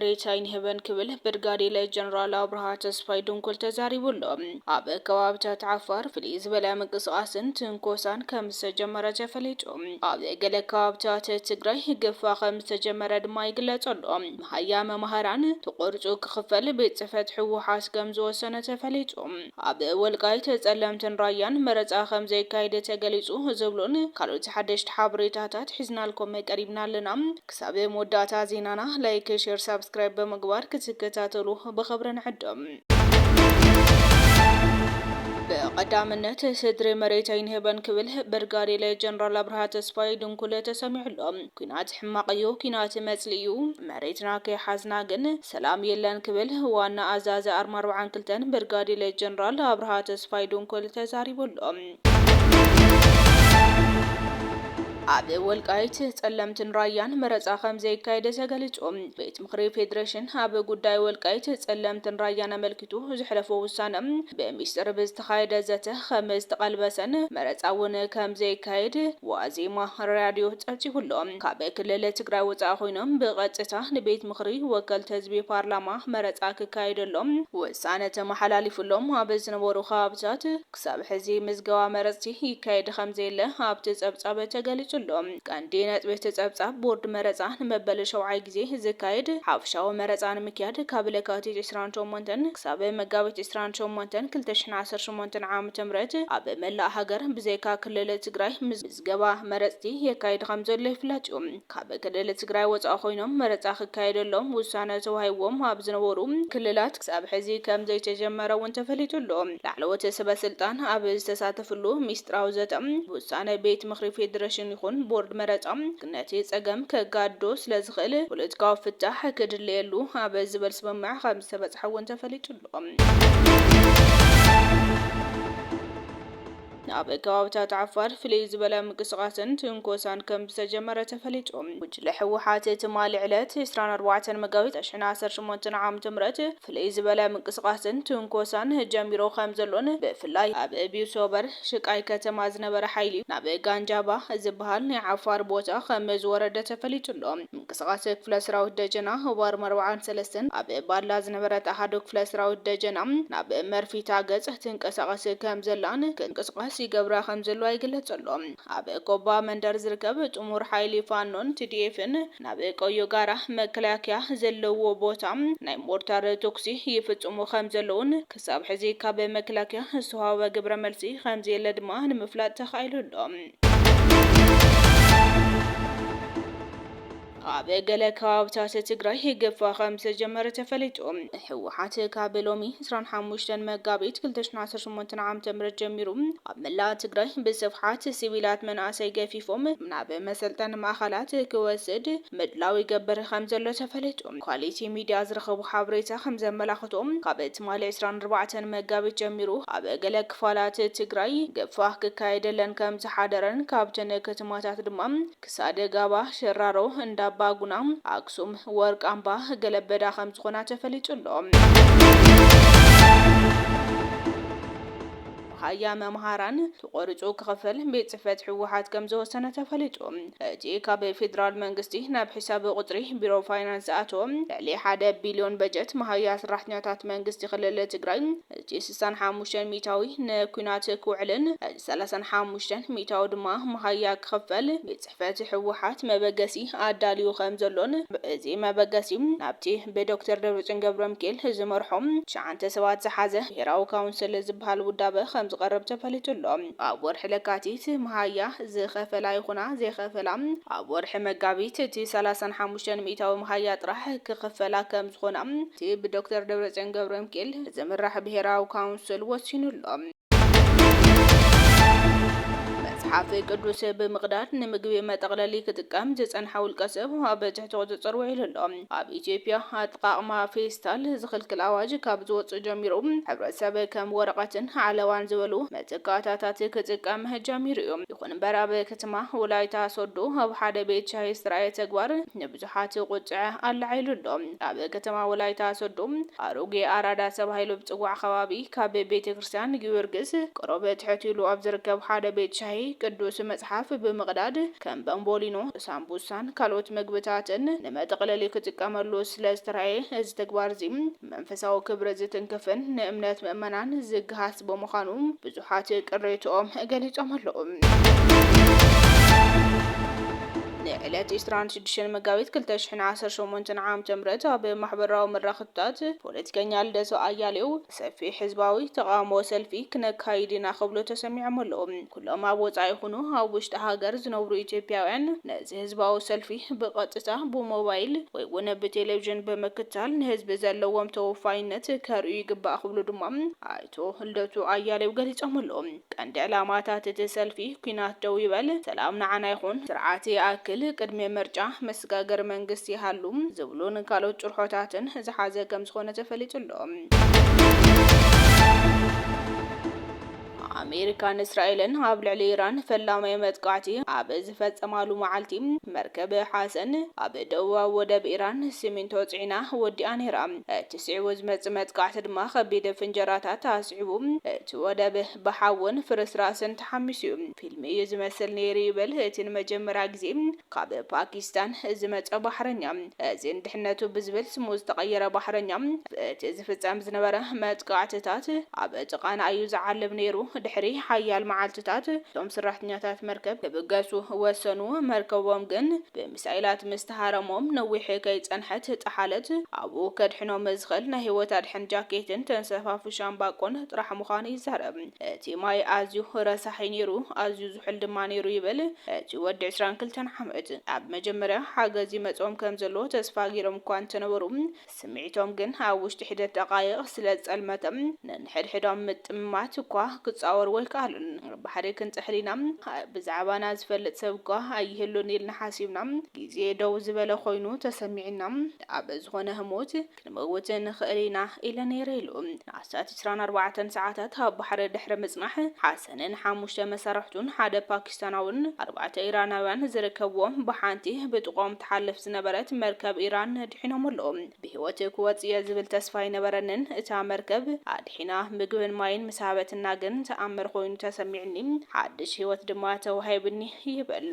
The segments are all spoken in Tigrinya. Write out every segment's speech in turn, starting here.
መሬት ኣይንህበን ክብል ብርጋዴር ጀነራል አብርሃ ተስፋይ ድንኩል ተዛሪቡሎም ኣብ ከባቢታት ዓፋር ፍልይ ዝበለ ምንቅስቃስን ትንኮሳን ከም ዝተጀመረ ተፈሊጡ ኣብ ገለ ከባቢታት ትግራይ ገፋ ከም ዝተጀመረ ድማ ይግለጸሎ መሃያ መምሃራን ተቆርጹ ክኽፈል ቤት ጽሕፈት ሕወሓት ከም ዝወሰነ ተፈሊጡ ኣብ ወልቃይት ጸለምትን ራያን መረጻ ከም ዘይካየደ ተገሊጹ ዝብሉን ካልኦት ሓደሽቲ ሓበሬታታት ሒዝናልኩም ቀሪብና ኣለና ክሳብ መወዳእታ ዜናና ላይክ ሼር ሰብስክራይብ በመግባር ክትከታተሉ በኸብረ ንዕድም በቀዳምነት ስድሪ መሬት ኣይንህበን ክብል ብርጋዴር ጀነራል አብርሃ ተስፋይ ድንኩል ተሰሚዕሎም ኩናት ሕማቅዩ ኩናት መጽልዩ መሬትና ከይሓዝና ግን ሰላም የለን ክብል ዋና አዛዚ አርማ 42 ብርጋዴር ጀነራል አብርሃ ተስፋይ ድንኩል ተዛሪቡሎም ኣብ ወልቃይት ጸለምትን ራያን መረጻ ከም ዘይካየደ ተገሊጹ ቤት ምክሪ ፌደሬሽን ኣብ ጉዳይ ወልቃይት ጸለምትን ራያን አመልክቱ ዝሕለፈ ውሳነ በሚስጥር ብዝተካየደ ዘተ ከም ዝተቀልበሰን መረጻውን ከም ዘይካየድ ዋዜማ ራድዮ ጸብጺቡሎም ካብ ክልል ትግራይ ወጻኢ ኮይኖም ብቀጥታ ንቤት ምክሪ ወከልቲ ህዝቢ ፓርላማ መረጻ ክካየደሎም ውሳነ ተመሓላሊፉሎም ኣብ ዝነበሩ ከባቢታት ክሳብ ሕዚ ምዝገባ መረጽቲ ይካየድ ከም ዘየለ ኣብቲ ጸብጻብ ተገሊጹ ቀንዲ ነጥቢ ጸብጻብ ቦርድ መረጻ ንመበል 7 ግዜ ዝካየድ ሓፍሻዊ መረጻ ንምክያድ ካብ ለካቲት 28 ክሳብ መጋቢት 28 2018 ዓ.ም ኣብ መላእ ሃገር ብዘይካ ክልል ትግራይ ምዝገባ መረጽቲ የካየድ ከም ዘሎ ይፍለጥ ካብ ክልል ትግራይ ወጻኢ ኮይኖም መረጻ ክካየደሎም ውሳነ ተዋሂቦም ኣብ ዝነበሩ ክልላት ክሳብ ሕዚ ከም ዘይተጀመረ እውን ተፈሊጡሎ ላዕለዎት ሰበስልጣን ኣብ ዝተሳተፍሉ ሚስጥራዊ ዘተ ውሳነ ቤት ምክሪ ፌደሬሽን ይኹን ቦርድ መረጻም ነቲ ጸገም ከጋዶ ስለዝኽእል ፖለቲካዊ ፍታሕ ክድልየሉ ኣብ ዝበል ስምምዕ ከም ዝተበጽሐ እውን ተፈሊጡሎ ኣብ ከባቢታት ዓፋር ፍልይ ዝበለ ምንቅስቃስን ትንኮሳን ከም ዝተጀመረ ተፈሊጡ ጉጅለ ሕወሓት ትማሊ ዕለት 24 መጋቢት 2018 ዓ.ም ፍልይ ዝበለ ምንቅስቃስን ትንኮሳን ጀሚሮ ከም ዘሎን ብፍላይ ኣብ ቢሶበር ሽቃይ ከተማ ዝነበረ ሓይሊ ናብ ጋንጃባ ዝበሃል ናይ ዓፋር ቦታ ከም ዝወረደ ተፈሊጡሎ ምንቅስቃስ ክፍለ ሰራዊት ደጀና ህዋር 43 ኣብ ባላ ዝነበረ ኣሃዱ ክፍለ ሰራዊት ደጀና ናብ መርፊታ ገጽ ትንቀሳቀስ ከም ዘላን ክንቀሳቀስ ይገብራ ከም ዘሎ ይግለጸሎም ኣብ ቆባ መንደር ዝርከብ ጥሙር ሓይሊ ፋኖን TDFን ናብ ቆዮ ጋራ መከላከያ ዘለዎ ቦታ ናይ ሞርታር ቶክሲ ይፍጽሙ ከም ዘለውን ክሳብ ሕዚ ካብ መከላከያ ዝተዋሃበ ግብረ መልሲ ከም ዘየለ ድማ ንምፍላጥ ተኻኢሉሎም ኣብ ገለ ከባቢታት ትግራይ ገፋ ከም ዝተጀመረ ተፈሊጡ ሕወሓት ካብ ሎሚ 25 መጋቢት 2018 ዓ.ም ጀሚሩ ኣብ መላእ ትግራይ ብስፍሓት ሲቪላት መናእሰይ ገፊፎም ናብ መሰልጠኒ ማእከላት ክወስድ ምድላው ይገብር ከም ዘሎ ተፈሊጡ ኳሊቲ ሚድያ ዝረኸቡ ሓበሬታ ከም ዘመላኽቶም ካብ ትማሊ 24 መጋቢት ጀሚሩ ኣብ ገለ ክፋላት ትግራይ ገፋ ክካየደለን ከም ዝሓደረን ካብተን ከተማታት ድማ ክሳደ ጋባ ሸራሮ እንዳ ባጉና አክሱም ወርቅ አምባ ገለበዳ ከም ዝኾና ተፈሊጡሎም ሃያ መምሃራን ተቆርጹ ክኽፈል ቤት ጽሕፈት ሕወሓት ከም ዝወሰነ ተፈሊጡ እቲ ካብ ፌደራል መንግስቲ ናብ ሒሳብ ቁጥሪ ቢሮ ፋይናንስ ኣቶም ልዕሊ 1 ቢልዮን በጀት መሃያ ሰራሕተኛታት መንግስቲ ክልል ትግራይ እቲ 65 ሚታዊ ንኩናት ክውዕልን 35 ሚታዊ ድማ መሃያ ክኽፈል ቤት ጽሕፈት ሕወሓት መበገሲ ኣዳልዩ ከም ዘሎን እዚ መበገሲ ናብቲ ብዶክተር ደብረጽዮን ገብረሚካኤል ዝመርሖም 9 ሰባት ዝሓዘ ብሄራዊ ካውንስል ዝበሃል ውዳበ ከም ዝቀረብ ተፈሊጡሎም ኣብ ወርሒ ለካቲት መሃያ ዝኸፈላ ይኹና ዘይኸፈላ ኣብ ወርሒ መጋቢት እቲ 35 ሚታዊ መሃያ ጥራሕ ክኽፈላ ከም ዝኾና እቲ ብዶክተር ደብረጽዮን ገብረሚካኤል ዝምራሕ ብሄራዊ ካውንስል ወሲኑሎም መጽሓፍ ቅዱስ ብምቅዳድ ንምግቢ መጠቅለሊ ክጥቀም ዝጸንሐ ውልቀ ሰብ ኣብ ትሕቲ ቁጽጽር ውዒሉሎም ኣብ ኢትዮጵያ ኣጠቃቅማ ፌስታል ዝኽልክል ኣዋጅ ካብ ዝወጽእ ጀሚሩ ሕብረተሰብ ከም ወረቐትን ዓለዋን ዝበሉ መተካታታት ክጥቀም ጀሚሩ እዩ ይኹን እምበር ኣብ ከተማ ወላይታ ሶዶ ኣብ ሓደ ቤት ሻሂ ዝተርኣየ ተግባር ንብዙሓት ቁጥዐ ኣላዒሉሎም ኣብ ከተማ ወላይታ ሶዶ ኣሮጌ ኣራዳ ተባሂሉ ብጽዋዕ ከባቢ ካብ ቤተ ክርስቲያን ጊዮርጊስ ቀረበ ትሕቲሉ ኣብ ዝርከብ ሓደ ቤት ሻሂ ቅዱስ መጽሐፍ በመቅዳድ ከም በምቦሊኖ ሳምቡሳን ካልኦት ምግብታትን ንመጠቅለሊ ክጥቀመሉ ስለዝተረአየ እዚ ተግባር እዚ መንፈሳዊ ክብሪ ዝትንክፍን ንእምነት ምእመናን ዝግሃስ በመዃኑ ብዙሓት ቅሬቶኦም ገሊፆም ኣለዉ። ዕለት 26 መጋቢት 2018 ዓም ተምረት ኣብ ማሕበራዊ መራኸብታት ፖለቲከኛ ልደቱ ኣያሌው ሰፊሕ ህዝባዊ ተቃውሞ ሰልፊ ክነካይድ ኢና ክብሉ ተሰሚዖም ኣለዉ። ኩሎም ኣብ ወጻኢ ይኹኑ ኣብ ውሽጢ ሃገር ዝነብሩ ኢትዮጵያውያን ነዚ ህዝባዊ ሰልፊ ብቐጥታ ብሞባይል ወይ እውን ብቴሌቪዥን ብምክትታል ንህዝቢ ዘለዎም ተወፋይነት ከርእዩ ይግባእ ክብሉ ድማ ኣይቶ ልደቱ ኣያሌው ገሊፆም ኣለዉ። ቀንዲ ዕላማታት እቲ ሰልፊ ኩናት ደው ይበል፣ ሰላም ንዓና ይኹን፣ ስርዓት ይኣክል፣ ቅድመ ምርጫ መስጋገር መንግስቲ ይሃሉ ዝብሉን ካልኦት ጭርሖታትን ዝሓዘ ከም ዝኾነ ተፈሊጡ ኣሎ። ኣሜሪካን እስራኤልን ኣብ ልዕሊ ኢራን ፈላማይ መጥቃዕቲ ኣብ ዝፈጸማሉ መዓልቲ መርከብ ሓሰን ኣብ ደቡባዊ ወደብ ኢራን ሲሚንቶ ጽዒና ወዲኣ ነይራ። እቲ ስዒቡ ዝመጽእ መጥቃዕቲ ድማ ከቢድ ፍንጀራታት ኣስዒቡ እቲ ወደብ ብሓውን ፍርስራስን ተሓሚሱ እዩ። ፊልም እዩ ዝመስል ነይሩ ይብል እቲ ንመጀመርያ ግዜ ካብ ፓኪስታን ዝመጸ ባሕረኛ። እዚ ድሕነቱ ብዝብል ስሙ ዝተቐየረ ባሕረኛ እቲ ዝፍጸም ዝነበረ መጥቃዕትታት ኣብ ጥቓና እዩ ዝዓልብ ነይሩ። ድሕሪ ሓያል መዓልትታት እቶም ሰራሕተኛታት መርከብ ክብገሱ ወሰኑ። መርከቦም ግን ብሚሳኤላት ምስተሃረሞም ነዊሕ ከይጸንሐት ጣሓለት። ኣብኡ ከድሕኖም ዝኽእል ናይ ህይወት ኣድሕን ጃኬትን ተንሰፋፊ ሻምባቆን ጥራሕ ምዃኑ ይዛረብ። እቲ ማይ ኣዝዩ ረሳሒ ነይሩ፣ ኣዝዩ ዝሑል ድማ ነይሩ ይብል እቲ ወዲ 22 ዓመት። ኣብ መጀመርያ ሓገዝ ይመጾም ከም ዘሎ ተስፋ ገይሮም እኳ እንተነበሩ ስምዒቶም ግን ኣብ ውሽጢ ሒደት ደቃይቕ ስለ ጸልመቶም ነንሕድሕዶም ምጥምማት እኳ ክጻወር ወይ ቃልን ባሕሪ ክንጽሕሊና ብዛዕባና ዝፈልጥ ሰብ እኳ ኣይህሉን ኢልና ሓሲብና ግዜ ደው ዝበለ ኮይኑ ተሰሚዕና ኣብ ዝኾነ ህሞት ክንመውት ንኽእል ኢና ኢለ ነይረ ኢሉ። ንኣስታት 24 ሰዓታት ኣብ ባሕሪ ድሕሪ ምጽናሕ ሓሰንን 5 መሳርሕቱን ሓደ ፓኪስታናውን 4 ኢራናውያን ዝርከብዎም ብሓንቲ ብጥቖም ተሓልፍ ዝነበረት መርከብ ኢራን ድሒኖም ኣለዉ። ብህይወት ክወጽእ ዝብል ተስፋ ይነበረንን እታ መርከብ ኣድሒና ምግብን ማይን ምሳበትና ግን ተኣምር ኮይኑ ተሰሚዕኒ ሓድሽ ህይወት ድማ ተዋሂብኒ ይብል።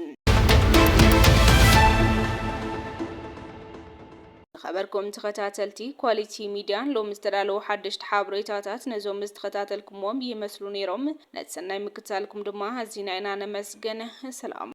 خبركم تختاتلتي كواليتي ميديان لو مستدالو حدشت حابريتاتات نزو مستختاتلكم يمسلو نيروم نتسناي مكتالكم دما هزينا انا نمسجن سلام.